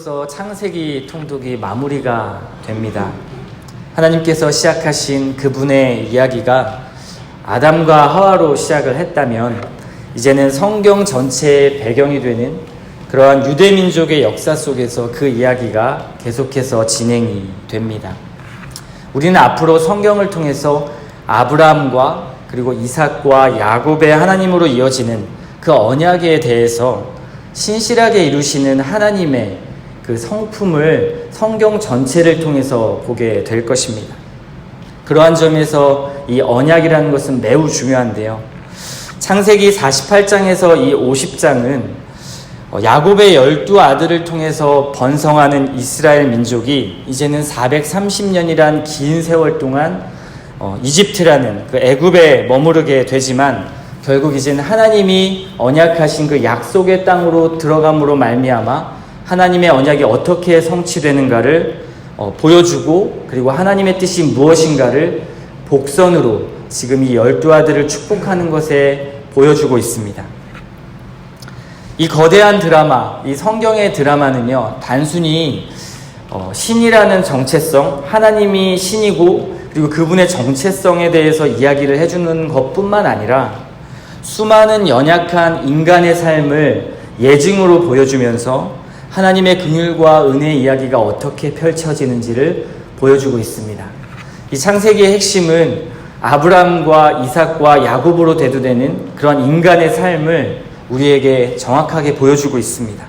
이로써 창세기 통독이 마무리가 됩니다. 하나님께서 시작하신 그분의 이야기가 아담과 하와로 시작을 했다면 이제는 성경 전체의 배경이 되는 그러한 유대민족의 역사 속에서 그 이야기가 계속해서 진행이 됩니다. 우리는 앞으로 성경을 통해서 아브라함과 그리고 이삭과 야곱의 하나님으로 이어지는 그 언약에 대해서 신실하게 이루시는 하나님의 그 성품을 성경 전체를 통해서 보게 될 것입니다. 그러한 점에서 이 언약이라는 것은 매우 중요한데요. 창세기 48장에서 이 50장은 야곱의 12아들을 통해서 번성하는 이스라엘 민족이 이제는 430년이란 긴 세월 동안 이집트라는 그 애굽에 머무르게 되지만 결국 이제는 하나님이 언약하신 그 약속의 땅으로 들어감으로 말미암아 하나님의 언약이 어떻게 성취되는가를 보여주고 그리고 하나님의 뜻이 무엇인가를 복선으로 지금 이 12아들을 축복하는 것에 보여주고 있습니다. 이 거대한 드라마, 이 성경의 드라마는요, 단순히 신이라는 정체성, 하나님이 신이고 그리고 그분의 정체성에 대해서 이야기를 해주는 것뿐만 아니라 수많은 연약한 인간의 삶을 예증으로 보여주면서 하나님의 긍휼과 은혜의 이야기가 어떻게 펼쳐지는지를 보여주고 있습니다. 이 창세기의 핵심은 아브라함과 이삭과 야곱으로 대두되는 그런 인간의 삶을 우리에게 정확하게 보여주고 있습니다.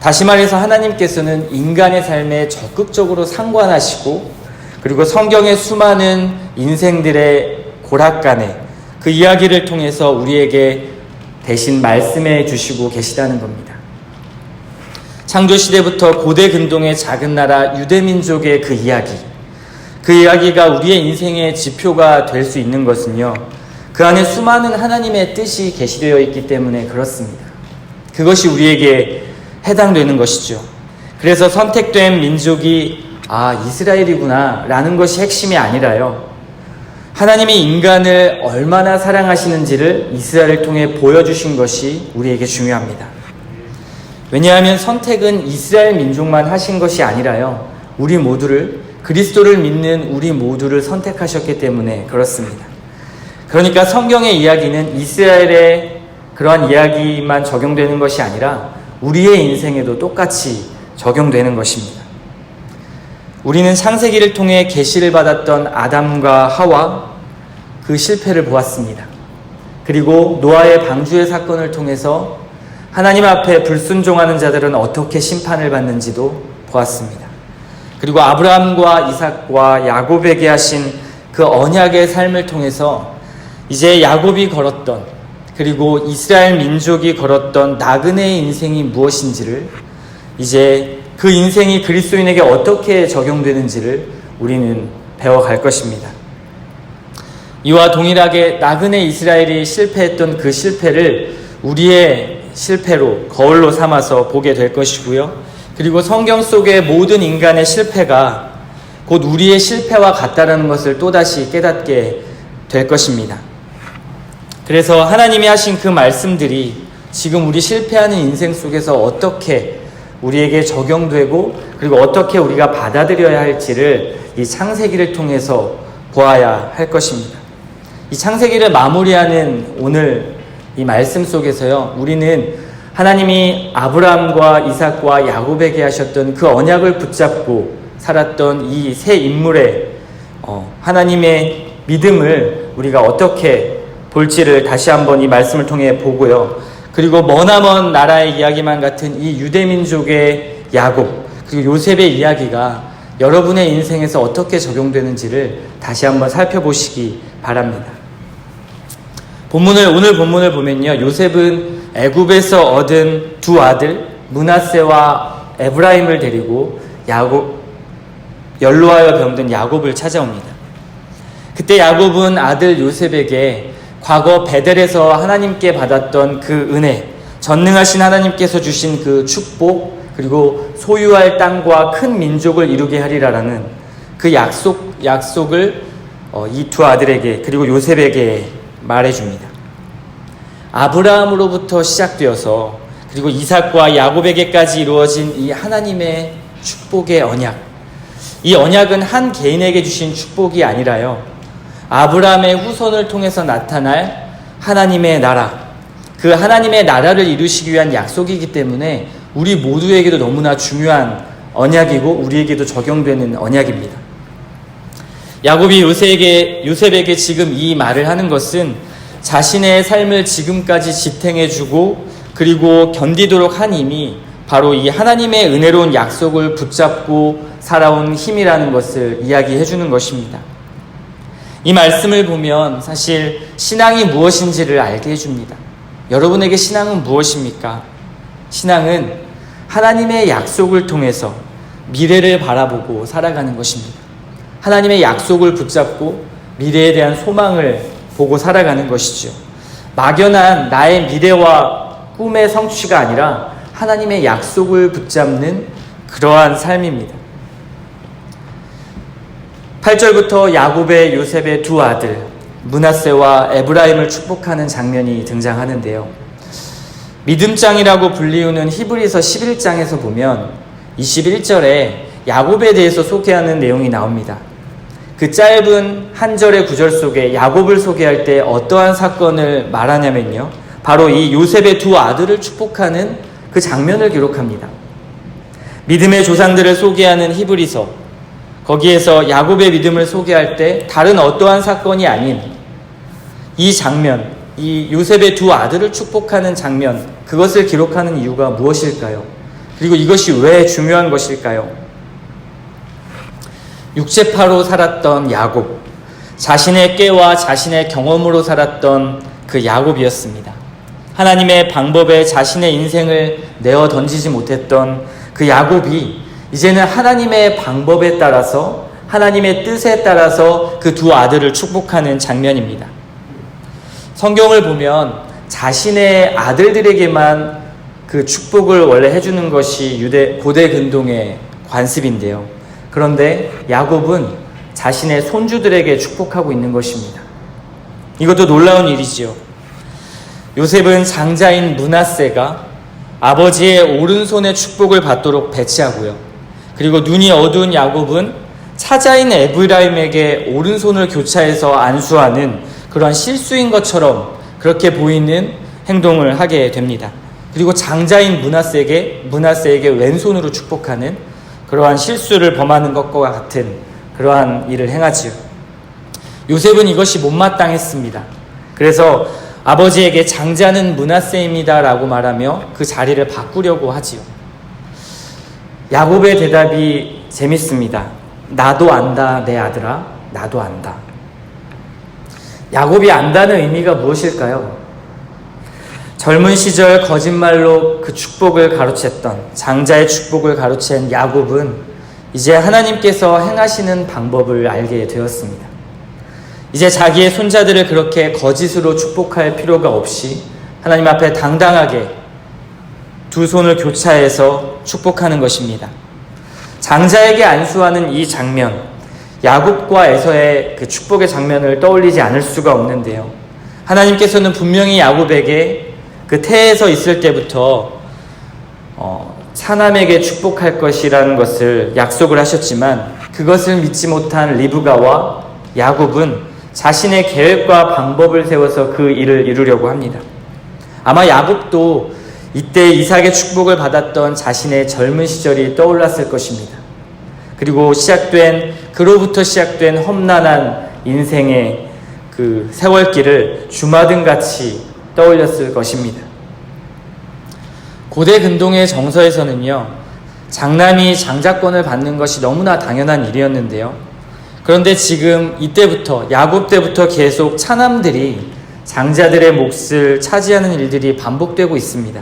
다시 말해서 하나님께서는 인간의 삶에 적극적으로 상관하시고 그리고 성경의 수많은 인생들의 고락간에 그 이야기를 통해서 우리에게 대신 말씀해 주시고 계시다는 겁니다. 창조시대부터 고대 근동의 작은 나라 유대민족의 그 이야기가 우리의 인생의 지표가 될 수 있는 것은요, 그 안에 수많은 하나님의 뜻이 계시되어 있기 때문에 그렇습니다. 그것이 우리에게 해당되는 것이죠. 그래서 선택된 민족이 이스라엘이구나 라는 것이 핵심이 아니라요, 하나님이 인간을 얼마나 사랑하시는지를 이스라엘을 통해 보여주신 것이 우리에게 중요합니다. 왜냐하면 선택은 이스라엘 민족만 하신 것이 아니라요, 우리 모두를, 그리스도를 믿는 우리 모두를 선택하셨기 때문에 그렇습니다. 그러니까 성경의 이야기는 이스라엘의 그러한 이야기만 적용되는 것이 아니라 우리의 인생에도 똑같이 적용되는 것입니다. 우리는 창세기를 통해 계시를 받았던 아담과 하와 그 실패를 보았습니다. 그리고 노아의 방주의 사건을 통해서 하나님 앞에 불순종하는 자들은 어떻게 심판을 받는지도 보았습니다. 그리고 아브라함과 이삭과 야곱에게 하신 그 언약의 삶을 통해서 이제 야곱이 걸었던 그리고 이스라엘 민족이 걸었던 나그네의 인생이 무엇인지를, 이제 그 인생이 그리스도인에게 어떻게 적용되는지를 우리는 배워갈 것입니다. 이와 동일하게 나그네 이스라엘이 실패했던 그 실패를 우리의 실패로, 거울로 삼아서 보게 될 것이고요. 그리고 성경 속의 모든 인간의 실패가 곧 우리의 실패와 같다라는 것을 또다시 깨닫게 될 것입니다. 그래서 하나님이 하신 그 말씀들이 지금 우리 실패하는 인생 속에서 어떻게 우리에게 적용되고 그리고 어떻게 우리가 받아들여야 할지를 이 창세기를 통해서 보아야 할 것입니다. 이 창세기를 마무리하는 오늘 이 말씀 속에서요, 우리는 하나님이 아브라함과 이삭과 야곱에게 하셨던 그 언약을 붙잡고 살았던 이 세 인물의 하나님의 믿음을 우리가 어떻게 볼지를 다시 한번 이 말씀을 통해 보고요. 그리고 머나먼 나라의 이야기만 같은 이 유대민족의 야곱 그리고 요셉의 이야기가 여러분의 인생에서 어떻게 적용되는지를 다시 한번 살펴보시기 바랍니다. 오늘 본문을 보면요, 요셉은 애굽에서 얻은 두 아들 므낫세와 에브라임을 데리고 연로하여 병든 야곱을 찾아옵니다. 그때 야곱은 아들 요셉에게 과거 베델에서 하나님께 받았던 그 은혜, 전능하신 하나님께서 주신 그 축복, 그리고 소유할 땅과 큰 민족을 이루게 하리라라는 그 약속을 이 두 아들에게 그리고 요셉에게 말해줍니다. 아브라함으로부터 시작되어서 그리고 이삭과 야곱에게까지 이루어진 이 하나님의 축복의 언약. 이 언약은 한 개인에게 주신 축복이 아니라요, 아브라함의 후손을 통해서 나타날 하나님의 나라, 그 하나님의 나라를 이루시기 위한 약속이기 때문에 우리 모두에게도 너무나 중요한 언약이고 우리에게도 적용되는 언약입니다. 야곱이 요셉에게 지금 이 말을 하는 것은 자신의 삶을 지금까지 지탱해주고 그리고 견디도록 한 힘이 바로 이 하나님의 은혜로운 약속을 붙잡고 살아온 힘이라는 것을 이야기해 주는 것입니다. 이 말씀을 보면 사실 신앙이 무엇인지를 알게 해줍니다. 여러분에게 신앙은 무엇입니까? 신앙은 하나님의 약속을 통해서 미래를 바라보고 살아가는 것입니다. 하나님의 약속을 붙잡고 미래에 대한 소망을 보고 살아가는 것이죠. 막연한 나의 미래와 꿈의 성취가 아니라 하나님의 약속을 붙잡는 그러한 삶입니다. 8절부터 야곱의 요셉의 두 아들 므낫세와 에브라임을 축복하는 장면이 등장하는데요. 믿음장이라고 불리우는 히브리서 11장에서 보면 21절에 야곱에 대해서 소개하는 내용이 나옵니다. 그 짧은 한 절의 구절 속에 야곱을 소개할 때 어떠한 사건을 말하냐면요, 바로 이 요셉의 두 아들을 축복하는 그 장면을 기록합니다. 믿음의 조상들을 소개하는 히브리서, 거기에서 야곱의 믿음을 소개할 때 다른 어떠한 사건이 아닌 이 장면, 이 요셉의 두 아들을 축복하는 장면, 그것을 기록하는 이유가 무엇일까요? 그리고 이것이 왜 중요한 것일까요? 육체파로 살았던 야곱, 자신의 꾀와 자신의 경험으로 살았던 그 야곱이었습니다. 하나님의 방법에 자신의 인생을 내어 던지지 못했던 그 야곱이 이제는 하나님의 방법에 따라서, 하나님의 뜻에 따라서 그 두 아들을 축복하는 장면입니다. 성경을 보면 자신의 아들들에게만 그 축복을 원래 해주는 것이 고대 근동의 관습인데요. 그런데 야곱은 자신의 손주들에게 축복하고 있는 것입니다. 이것도 놀라운 일이지요. 요셉은 장자인 므낫세가 아버지의 오른손의 축복을 받도록 배치하고요. 그리고 눈이 어두운 야곱은 차자인 에브라임에게 오른손을 교차해서 안수하는 그런 실수인 것처럼 그렇게 보이는 행동을 하게 됩니다. 그리고 장자인 므낫세에게 왼손으로 축복하는 그러한 실수를 범하는 것과 같은 그러한 일을 행하지요. 요셉은 이것이 못마땅했습니다. 그래서 아버지에게 장자는 므낫세입니다 라고 말하며 그 자리를 바꾸려고 하지요. 야곱의 대답이 재밌습니다. 나도 안다, 내 아들아, 나도 안다. 야곱이 안다는 의미가 무엇일까요? 젊은 시절 거짓말로 그 축복을 가로챘던, 장자의 축복을 가로챈 야곱은 이제 하나님께서 행하시는 방법을 알게 되었습니다. 이제 자기의 손자들을 그렇게 거짓으로 축복할 필요가 없이 하나님 앞에 당당하게 두 손을 교차해서 축복하는 것입니다. 장자에게 안수하는 이 장면, 야곱과 에서의 그 축복의 장면을 떠올리지 않을 수가 없는데요. 하나님께서는 분명히 야곱에게 그 태에서 있을 때부터 사남에게 축복할 것이라는 것을 약속을 하셨지만 그것을 믿지 못한 리브가와 야곱은 자신의 계획과 방법을 세워서 그 일을 이루려고 합니다. 아마 야곱도 이때 이삭의 축복을 받았던 자신의 젊은 시절이 떠올랐을 것입니다. 그리고 그로부터 시작된 험난한 인생의 그 세월길을 주마등같이 떠올렸을 것입니다. 고대 근동의 정서에서는요, 장남이 장자권을 받는 것이 너무나 당연한 일이었는데요. 그런데 지금 이때부터, 야곱 때부터 계속 차남들이 장자들의 몫을 차지하는 일들이 반복되고 있습니다.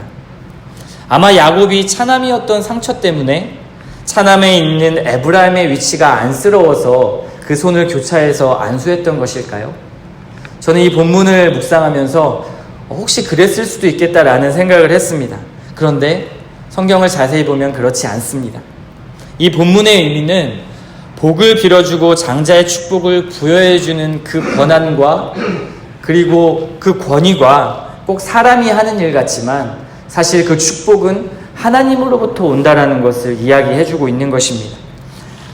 아마 야곱이 차남이었던 상처 때문에 차남에 있는 에브라임의 위치가 안쓰러워서 그 손을 교차해서 안수했던 것일까요? 저는 이 본문을 묵상하면서 혹시 그랬을 수도 있겠다라는 생각을 했습니다. 그런데 성경을 자세히 보면 그렇지 않습니다. 이 본문의 의미는 복을 빌어주고 장자의 축복을 부여해주는 그 권한과 그리고 그 권위가 꼭 사람이 하는 일 같지만 사실 그 축복은 하나님으로부터 온다라는 것을 이야기해주고 있는 것입니다.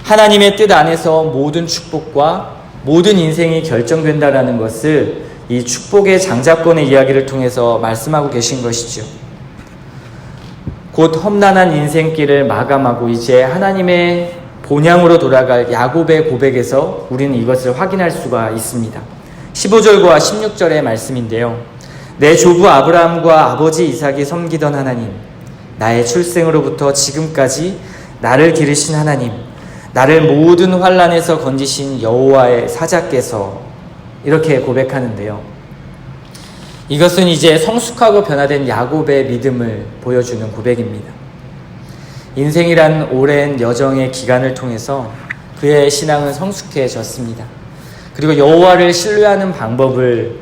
하나님의 뜻 안에서 모든 축복과 모든 인생이 결정된다라는 것을 이 축복의 장자권의 이야기를 통해서 말씀하고 계신 것이죠. 곧 험난한 인생길을 마감하고 이제 하나님의 본향으로 돌아갈 야곱의 고백에서 우리는 이것을 확인할 수가 있습니다. 15절과 16절의 말씀인데요. 내 조부 아브라함과 아버지 이삭이 섬기던 하나님, 나의 출생으로부터 지금까지 나를 기르신 하나님, 나를 모든 환난에서 건지신 여호와의 사자께서, 이렇게 고백하는데요. 이것은 이제 성숙하고 변화된 야곱의 믿음을 보여주는 고백입니다. 인생이란 오랜 여정의 기간을 통해서 그의 신앙은 성숙해졌습니다. 그리고 여호와를 신뢰하는 방법을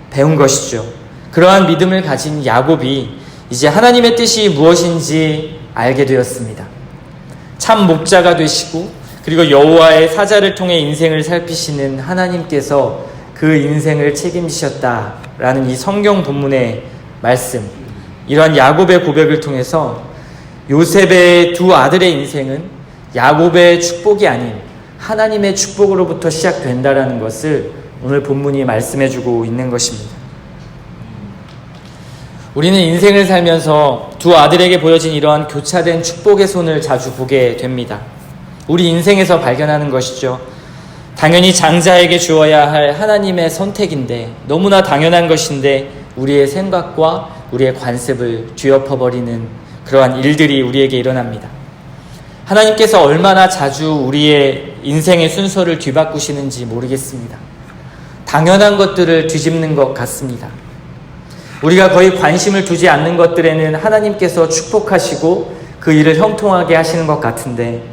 배운 것이죠. 그러한 믿음을 가진 야곱이 이제 하나님의 뜻이 무엇인지 알게 되었습니다. 참 목자가 되시고 그리고 여호와의 사자를 통해 인생을 살피시는 하나님께서 그 인생을 책임지셨다라는 이 성경 본문의 말씀, 이러한 야곱의 고백을 통해서 요셉의 두 아들의 인생은 야곱의 축복이 아닌 하나님의 축복으로부터 시작된다라는 것을 오늘 본문이 말씀해주고 있는 것입니다. 우리는 인생을 살면서 두 아들에게 보여진 이러한 교차된 축복의 손을 자주 보게 됩니다. 우리 인생에서 발견하는 것이죠. 당연히 장자에게 주어야 할 하나님의 선택인데, 너무나 당연한 것인데 우리의 생각과 우리의 관습을 뒤엎어버리는 그러한 일들이 우리에게 일어납니다. 하나님께서 얼마나 자주 우리의 인생의 순서를 뒤바꾸시는지 모르겠습니다. 당연한 것들을 뒤집는 것 같습니다. 우리가 거의 관심을 두지 않는 것들에는 하나님께서 축복하시고 그 일을 형통하게 하시는 것 같은데,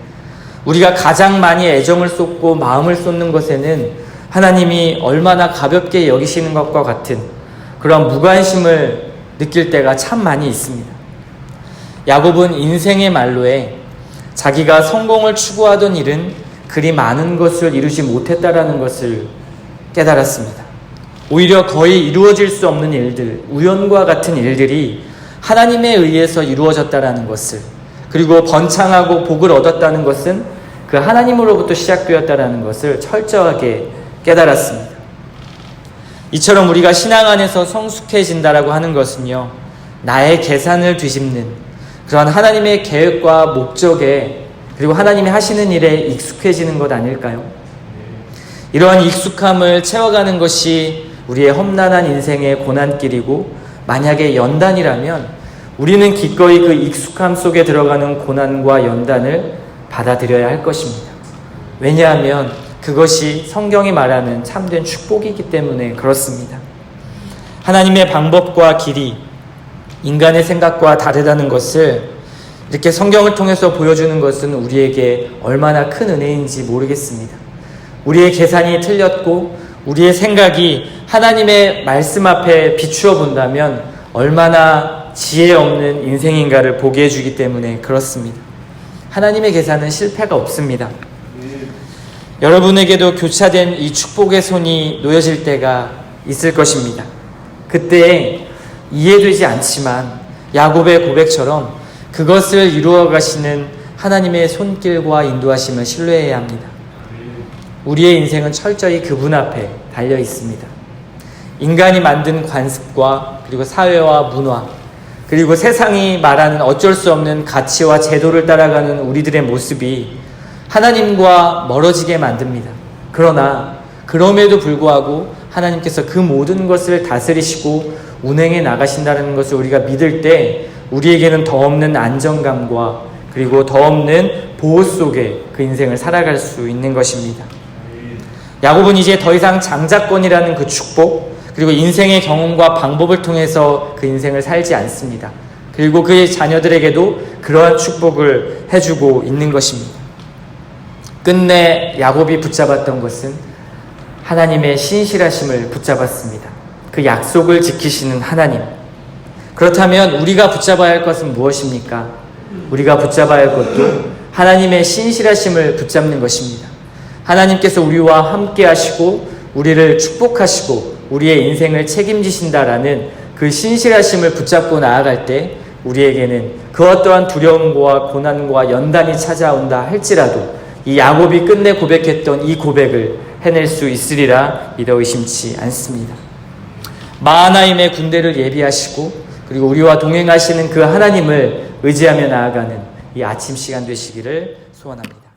우리가 가장 많이 애정을 쏟고 마음을 쏟는 것에는 하나님이 얼마나 가볍게 여기시는 것과 같은 그런 무관심을 느낄 때가 참 많이 있습니다. 야곱은 인생의 말로에 자기가 성공을 추구하던 일은 그리 많은 것을 이루지 못했다라는 것을 깨달았습니다. 오히려 거의 이루어질 수 없는 일들, 우연과 같은 일들이 하나님에 의해서 이루어졌다라는 것을, 그리고 번창하고 복을 얻었다는 것은 그 하나님으로부터 시작되었다라는 것을 철저하게 깨달았습니다. 이처럼 우리가 신앙 안에서 성숙해진다라고 하는 것은요, 나의 계산을 뒤집는 그런 하나님의 계획과 목적에, 그리고 하나님이 하시는 일에 익숙해지는 것 아닐까요? 이러한 익숙함을 채워가는 것이 우리의 험난한 인생의 고난길이고, 만약에 연단이라면 우리는 기꺼이 그 익숙함 속에 들어가는 고난과 연단을 받아들여야 할 것입니다. 왜냐하면 그것이 성경이 말하는 참된 축복이기 때문에 그렇습니다. 하나님의 방법과 길이 인간의 생각과 다르다는 것을 이렇게 성경을 통해서 보여주는 것은 우리에게 얼마나 큰 은혜인지 모르겠습니다. 우리의 계산이 틀렸고 우리의 생각이 하나님의 말씀 앞에 비추어 본다면 얼마나 지혜 없는 인생인가를 보게 해주기 때문에 그렇습니다. 하나님의 계산은 실패가 없습니다. 여러분에게도 교차된 이 축복의 손이 놓여질 때가 있을 것입니다. 그때 이해되지 않지만 야곱의 고백처럼 그것을 이루어 가시는 하나님의 손길과 인도하심을 신뢰해야 합니다. 우리의 인생은 철저히 그분 앞에 달려 있습니다. 인간이 만든 관습과 그리고 사회와 문화, 그리고 세상이 말하는 어쩔 수 없는 가치와 제도를 따라가는 우리들의 모습이 하나님과 멀어지게 만듭니다. 그러나 그럼에도 불구하고 하나님께서 그 모든 것을 다스리시고 운행해 나가신다는 것을 우리가 믿을 때 우리에게는 더 없는 안정감과 그리고 더 없는 보호 속에 그 인생을 살아갈 수 있는 것입니다. 야곱은 이제 더 이상 장자권이라는 그 축복, 그리고 인생의 경험과 방법을 통해서 그 인생을 살지 않습니다. 그리고 그의 자녀들에게도 그러한 축복을 해주고 있는 것입니다. 끝내 야곱이 붙잡았던 것은 하나님의 신실하심을 붙잡았습니다. 그 약속을 지키시는 하나님. 그렇다면 우리가 붙잡아야 할 것은 무엇입니까? 우리가 붙잡아야 할 것도 하나님의 신실하심을 붙잡는 것입니다. 하나님께서 우리와 함께 하시고 우리를 축복하시고 우리의 인생을 책임지신다라는 그 신실하심을 붙잡고 나아갈 때 우리에게는 그 어떠한 두려움과 고난과 연단이 찾아온다 할지라도 이 야곱이 끝내 고백했던 이 고백을 해낼 수 있으리라 믿어 의심치 않습니다. 마하나임의 군대를 예비하시고 그리고 우리와 동행하시는 그 하나님을 의지하며 나아가는 이 아침 시간 되시기를 소원합니다.